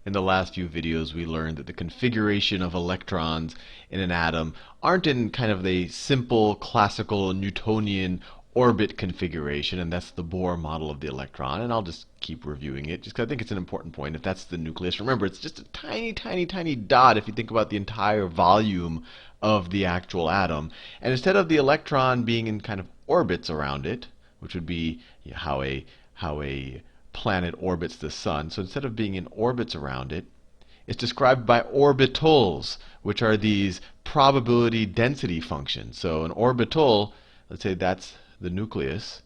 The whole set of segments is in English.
In the last few videos, we learned that the configuration of electrons in an atom aren't in kind of the simple classical Newtonian orbit configuration, and that's the Bohr model of the electron. And I'll just keep reviewing it just because I think it's an important point. If that's the nucleus, remember it's just a tiny, tiny, tiny dot if you think about the entire volume of the actual atom. And instead of the electron being in kind of orbits around it, which would be how a planet orbits the sun. So instead of being in orbits around it, it's described by orbitals, which are these probability density functions. So an orbital, let's say that's the nucleus,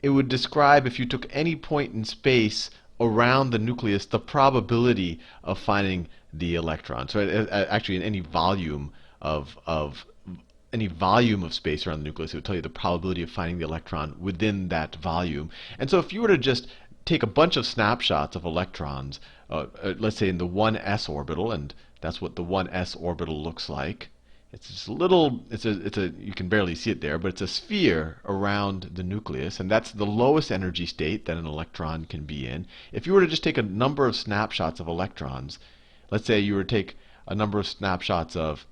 it would describe, if you took any point in space around the nucleus, the probability of finding the electron. So actually in any volume of space around the nucleus, it would tell you the probability of finding the electron within that volume. And so if you were to just take a bunch of snapshots of electrons, let's say in the 1s orbital, and that's what the 1s orbital looks like. It's just a little, you can barely see it there, but it's a sphere around the nucleus, and that's the lowest energy state that an electron can be in. If you were to just take a number of snapshots of electrons, let's say you were to take a number of snapshots of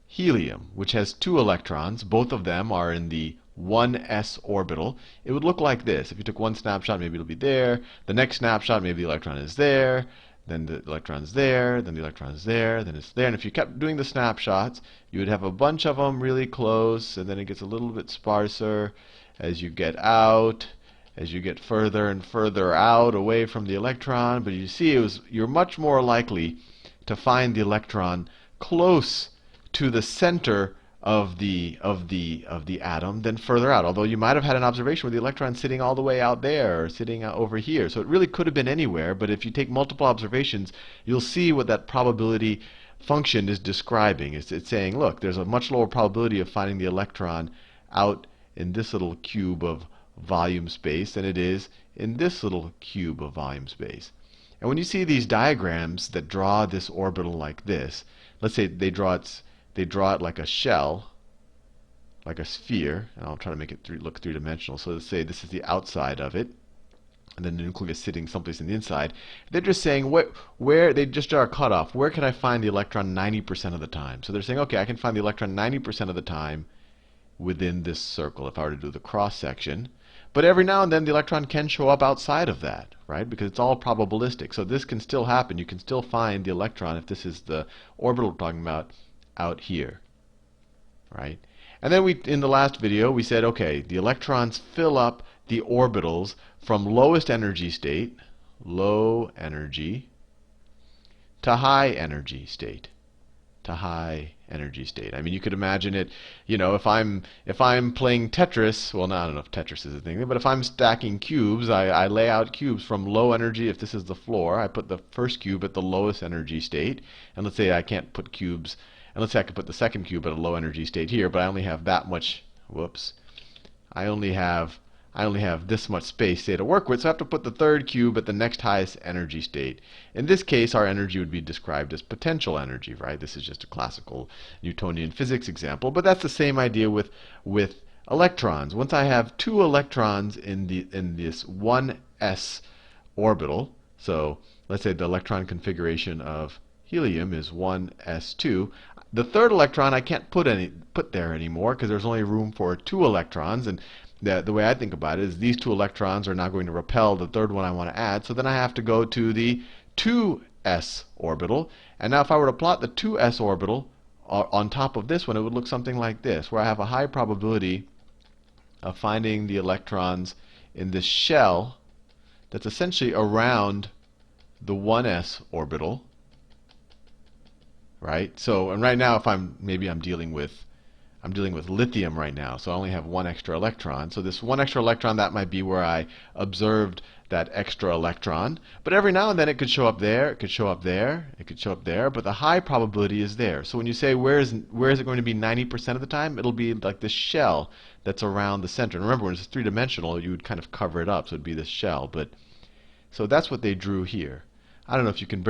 helium, which has 2 electrons, both of them are in the 1s orbital, it would look like this. If you took one snapshot, maybe it'll be there. The next snapshot, maybe the electron is there. Then the electron's there. Then the electron's there. Then it's there. And if you kept doing the snapshots, you would have a bunch of them really close, and then it gets a little bit sparser as you get out, as you get further and further out away from the electron. But you see, you're much more likely to find the electron close to the center of the atom than further out. Although you might have had an observation where the electron's sitting all the way out there or sitting out over here. So it really could have been anywhere, but if you take multiple observations, you'll see what that probability function is describing. It's saying, look, there's a much lower probability of finding the electron out in this little cube of volume space than it is in this little cube of volume space. And when you see these diagrams that draw this orbital like this, let's say they draw it like a shell, like a sphere, and I'll try to make it look three-dimensional. So let's say this is the outside of it, and then the nucleus sitting someplace in the inside. They're just saying where they just draw a cutoff. Where can I find the electron 90% of the time? So they're saying, okay, I can find the electron 90% of the time within this circle if I were to do the cross section. But every now and then the electron can show up outside of that, right? Because it's all probabilistic. So this can still happen. You can still find the electron if this is the orbital we're talking about out here, right? And then in the last video we said, okay, the electrons fill up the orbitals from lowest energy state, low energy, to high energy state, I mean, you could imagine it, if I'm playing Tetris, well, I don't know if Tetris is a thing, but if I'm stacking cubes, I lay out cubes from low energy. If this is the floor, I put the first cube at the lowest energy state, and let's say I can't put cubes. And let's say I could put the second cube at a low energy state here, but I only have that much, I only have this much space, say, to work with, so I have to put the third cube at the next highest energy state. In this case, our energy would be described as potential energy, right? This is just a classical Newtonian physics example, but that's the same idea with electrons. Once I have 2 electrons in this 1s orbital, so let's say the electron configuration of helium is 1s2. The third electron I can't put there anymore because there's only room for 2 electrons, and the way I think about it is these 2 electrons are now going to repel the third one I want to add, so then I have to go to the 2s orbital. And now if I were to plot the 2s orbital on top of this one, it would look something like this, where I have a high probability of finding the electrons in this shell that's essentially around the 1s orbital. Right? So, and right now, if I'm dealing with lithium right now, so I only have 1 extra electron. So this 1 extra electron, that might be where I observed that extra electron. But every now and then it could show up there, it could show up there, it could show up there, but the high probability is there. So when you say where is it going to be 90% of the time, it'll be like this shell that's around the center. And remember, when it's three-dimensional, you would kind of cover it up, so it'd be this shell. But so that's what they drew here. I don't know if you can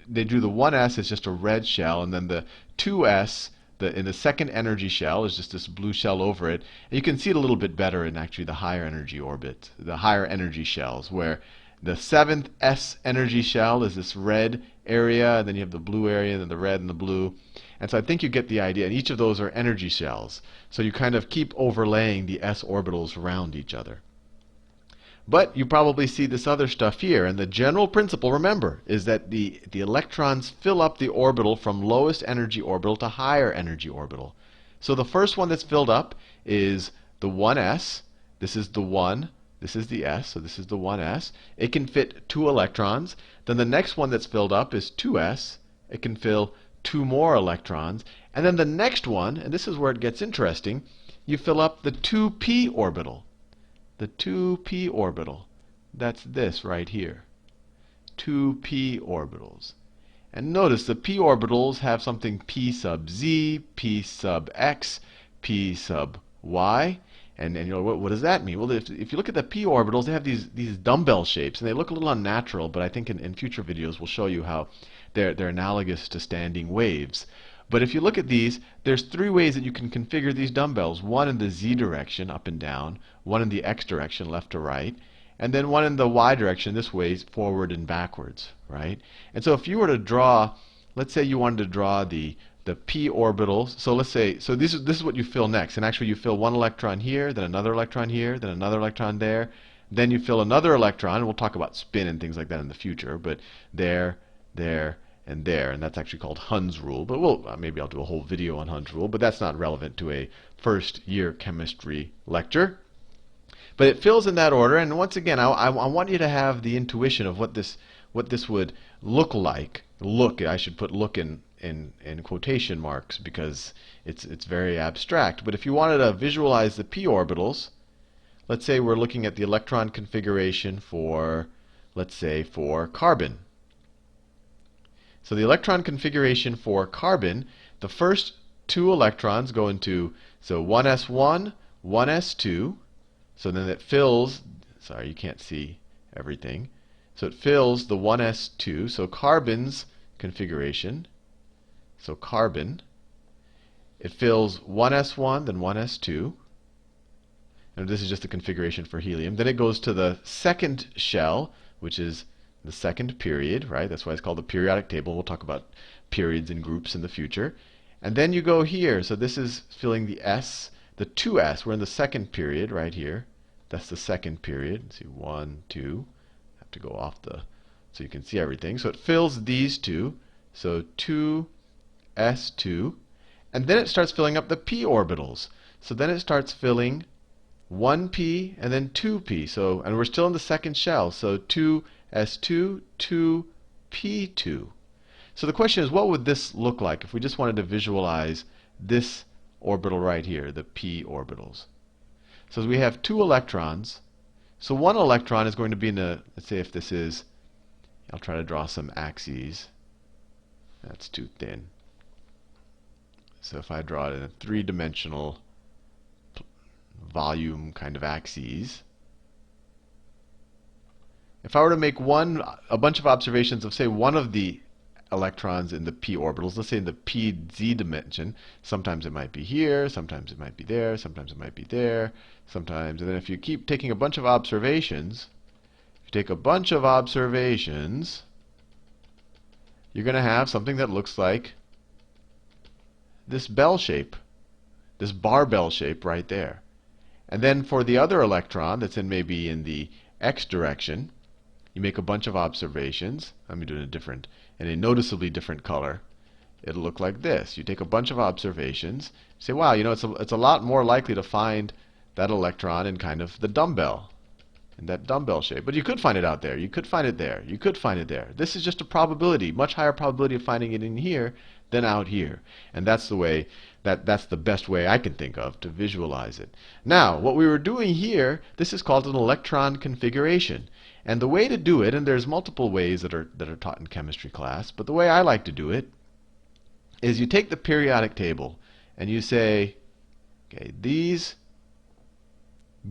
they drew the 1s as just a red shell, and then the 2s, in the second energy shell, is just this blue shell over it. And you can see it a little bit better in actually the higher energy orbit, the higher energy shells, where The seventh s energy shell is this red area, and then you have the blue area, and then the red and the blue. And so I think you get the idea. And each of those are energy shells. So you kind of keep overlaying the s orbitals around each other. But you probably see this other stuff here. And the general principle, remember, is that the electrons fill up the orbital from lowest energy orbital to higher energy orbital. So the first one that's filled up is the 1s. This is the 1. This is the s. So this is the 1s. It can fit 2 electrons. Then the next one that's filled up is 2s. It can fill 2 more electrons. And then the next one, and this is where it gets interesting, you fill up the 2p orbital. The 2p orbital. That's this right here. 2p orbitals. And notice the p orbitals have something p sub z, p sub x, p sub y. And you know, what does that mean? Well, if you look at the p orbitals, they have these dumbbell shapes, and they look a little unnatural, but I think in future videos we'll show you how they're analogous to standing waves. But if you look at these, there's 3 ways that you can configure these dumbbells. One in the z direction, up and down. One in the x direction, left to right. And then one in the y direction, this way, forward and backwards, right? And so if you were to draw, let's say you wanted to draw the p orbitals. So let's say, so this is what you fill next. And actually you fill 1 electron here, then another electron here, then another electron there. Then you fill another electron, and we'll talk about spin and things like that in the future, but there, and there, and that's actually called Hund's rule. But maybe I'll do a whole video on Hund's rule, but that's not relevant to a first-year chemistry lecture. But it fills in that order, and once again, I want you to have the intuition of what this would look like. I should put look in quotation marks because it's very abstract. But if you wanted to visualize the p orbitals, let's say we're looking at the electron configuration for, let's say, for carbon. So the electron configuration for carbon, the first 2 electrons go into, so 1s1, 1s2. So then it fills, sorry, you can't see everything. So it fills the 1s2. So carbon's configuration, so carbon, it fills 1s1, then 1s2. And this is just the configuration for helium. Then it goes to the second shell, which is the second period, right? That's why it's called the periodic table. We'll talk about periods and groups in the future. And then you go here. So this is filling the S, the 2s. We're in the second period right here. That's the second period. Let's see, 1, 2. I have to go off so you can see everything. So it fills these 2. So 2s2. And then it starts filling up the p orbitals. So then it starts filling 1p and then 2p. So, and we're still in the second shell. So 2s2, 2p2. So the question is, what would this look like if we just wanted to visualize this orbital right here, the p orbitals? So we have 2 electrons. So 1 electron is going to be in the, let's say if this is, I'll try to draw some axes. That's too thin. So if I draw it in a 3-dimensional volume kind of axes, if I were to make a bunch of observations of, say, one of the electrons in the p orbitals, let's say in the pz dimension, sometimes it might be here, sometimes it might be there, sometimes it might be there, sometimes, and then if you keep taking a bunch of observations, you're going to have something that looks like this bell shape, this barbell shape right there. And then for the other electron that's maybe in the x direction, you make a bunch of observations. Let me do it in a noticeably different color. It'll look like this. You take a bunch of observations, say, wow, you know, it's a lot more likely to find that electron in kind of the dumbbell, in that dumbbell shape. But you could find it out there. You could find it there. You could find it there. This is just a probability, much higher probability of finding it in here than out here. And that's the way, that's the best way I can think of to visualize it. Now, what we were doing here, this is called an electron configuration. And the way to do it, and there's multiple ways that are taught in chemistry class, but the way I like to do it is you take the periodic table and you say, okay, these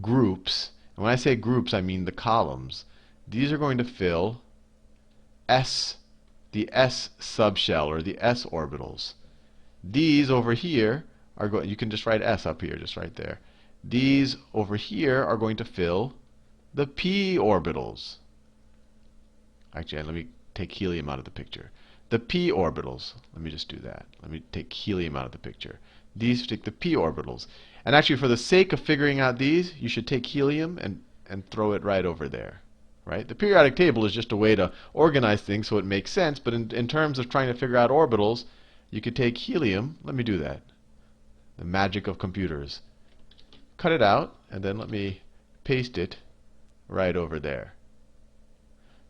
groups, and when I say groups, I mean the columns, these are going to fill S, the S subshell, or the S orbitals. These over here are going, you can just write S up here, just right there. These over here are going to fill the p orbitals. Actually, let me take helium out of the picture. The p orbitals. Let me just do that. Let me take helium out of the picture. These take the p orbitals. And actually, for the sake of figuring out these, you should take helium and throw it right over there. Right? The periodic table is just a way to organize things so it makes sense, but in terms of trying to figure out orbitals, you could take helium. Let me do that. The magic of computers. Cut it out, and then let me paste it right over there.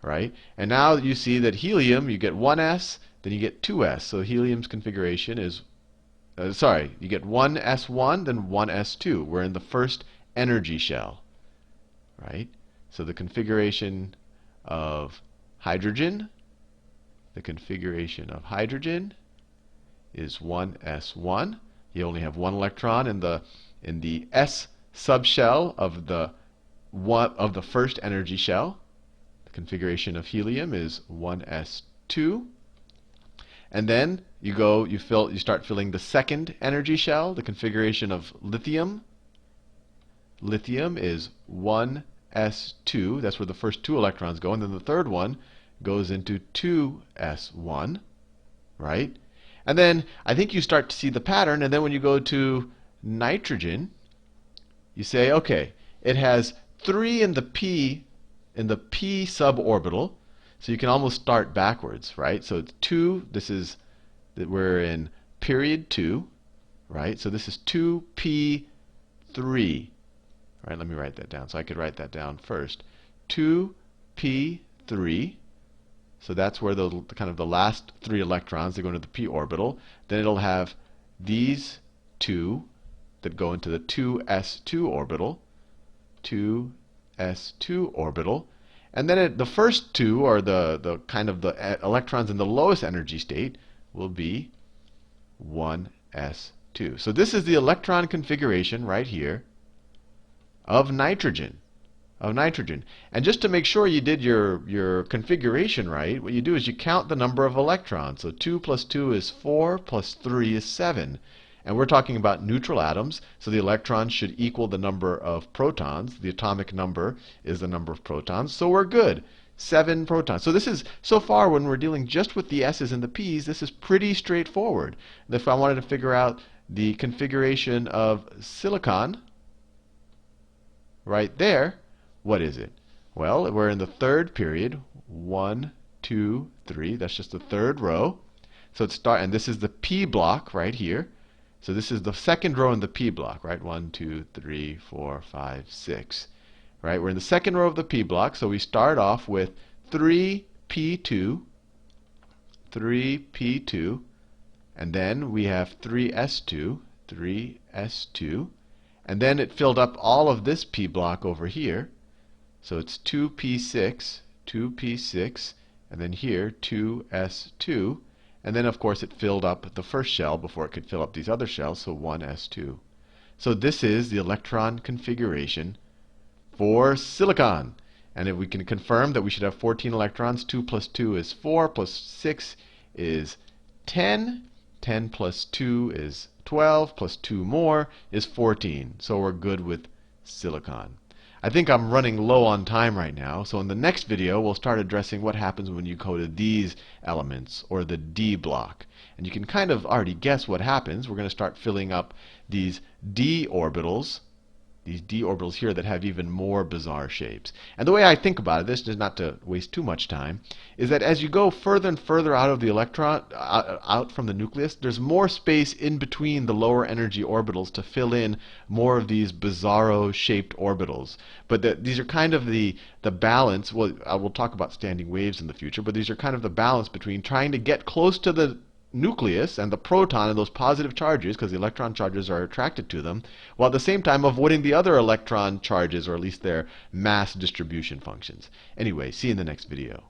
Right? And now you see that helium, you get 1s, then you get 2s. So helium's configuration is, you get 1s1, then 1s2. We're in the first energy shell. Right? So the configuration of hydrogen, is 1s1. You only have one electron in the s subshell of the first energy shell. The configuration of helium is 1s2. And then you start filling the second energy shell. The configuration of lithium is 1s2. That's where the first two electrons go, and then the third one goes into 2s1, right? And then I think you start to see the pattern, and then when you go to nitrogen, you say, okay, it has 3 in the p suborbital, so you can almost start backwards, right? So it's 2. We're in period 2, right? So this is 2p3. Right, let me write that down. So I could write that down first. 2p3. So that's where the kind of the last 3 electrons, they go into the p orbital. Then it'll have these 2 that go into the 2s2 orbital. 2s2 orbital. And then the first 2, or the kind of the electrons in the lowest energy state, will be 1s2. So this is the electron configuration right here of nitrogen. And just to make sure you did your configuration right, what you do is you count the number of electrons. So 2 plus 2 is 4, plus 3 is 7. And we're talking about neutral atoms, so the electrons should equal the number of protons. The atomic number is the number of protons, so we're good. 7 protons. So this is, so far when we're dealing just with the s's and the p's, this is pretty straightforward. And if I wanted to figure out the configuration of silicon, right there, what is it? Well, we're in the third period. 1, 2, 3. That's just the third row. So and this is the p block right here. So this is the second row in the p block, right? 1, 2, 3, 4, 5, 6. Right? We're in the second row of the p block. So we start off with 3p2, and then we have 3s2, and then it filled up all of this p block over here. So it's 2p6, and then here 2s2. And then, of course, it filled up the first shell before it could fill up these other shells, so 1s2. So this is the electron configuration for silicon. And if we can confirm that we should have 14 electrons, 2 plus 2 is 4, plus 6 is 10. 10 plus 2 is 12, plus 2 more is 14. So we're good with silicon. I think I'm running low on time right now, so in the next video we'll start addressing what happens when you go to these elements, or the D block. And you can kind of already guess what happens. We're going to start filling up these d orbitals here that have even more bizarre shapes. And the way I think about it, this is not to waste too much time, is that as you go further and further out of the electron, out from the nucleus, there's more space in between the lower energy orbitals to fill in more of these bizarro shaped orbitals. But these are kind of the balance. Well, I will talk about standing waves in the future, but these are kind of the balance between trying to get close to the nucleus and the proton and those positive charges, because the electron charges are attracted to them, while at the same time avoiding the other electron charges, or at least their mass distribution functions. Anyway, see you in the next video.